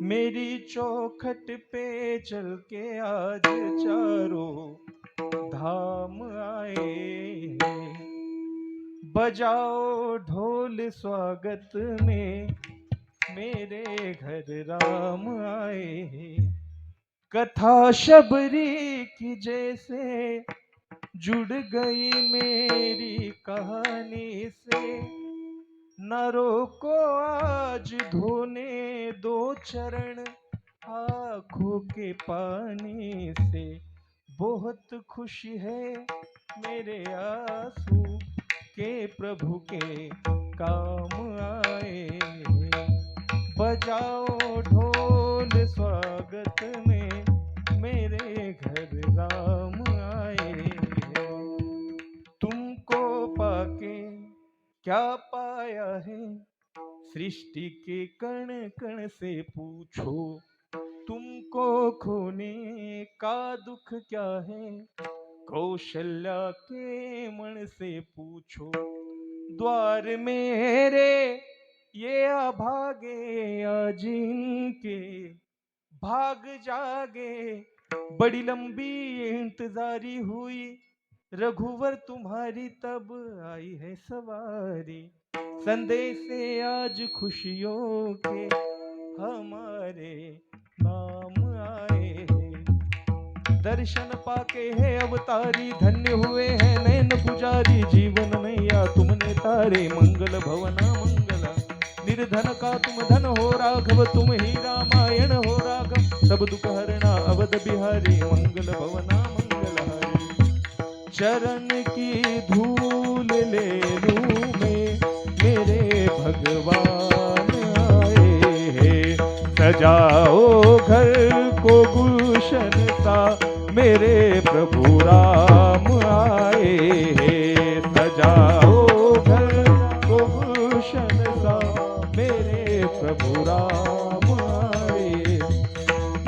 मेरी चौखट पे चल के आज चारों धाम आए। बजाओ ढोल स्वागत में, मेरे घर राम आए। कथा शबरी की जैसे जुड़ गई मेरी कहानी से। न रोको आज धोने दो चरण आंखों के पानी से। बहुत खुशी है मेरे आंसू के प्रभु के काम आए। बजाओ ढोल स्वागत में, मेरे घर राम आए। तुमको पाके क्या पाया है, सृष्टि के कण कण से पूछो। तुमको खोने का दुख क्या है, कौशल्या के मन से पूछो। द्वार मेरे ये अभागे आज इनके भाग जागे। बड़ी लंबी इंतजारी हुई, रघुवर तुम्हारी तब आई है सवारी। संदेश से आज खुशियों के हमारे नाम आए। दर्शन पाके है अवतारी, धन्य हुए हैं नैन पुजारी। जीवन मैया तुमने तारे, मंगल भवना मंगला। निर्धन का तुम धन हो राघव, तुम ही रामायण हो राघव। सब दुख हरणा अवध बिहारी, मंगल भवना मंगलहारी। चरण की धूल ले लूं मैं, मेरे भगवान आए हैं। सजाओ घर को गुलशन सा, मेरे प्रभु राम आए हैं। सजाओ घर को गुलशन सा, मेरे प्रभु राम आए।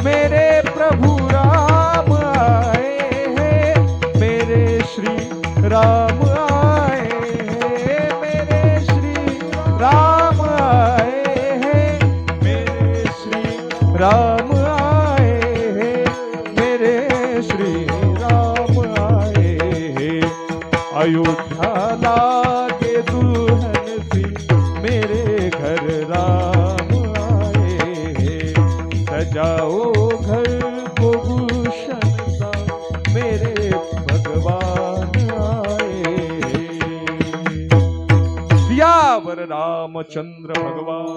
मेरे प्रभु राम आए हैं, मेरे श्री राम आए हैं। मेरे श्री राम आए हैं, मेरे श्री राम आए हैं। मेरे श्री राम आए हैं। अयोध्या लागे दुल्हन सी, मेरे घर राम आए हैं। सजाओ घर को गुलशन सा, मेरे भगवान आए हैं। सियावर रामचंद्र भगवान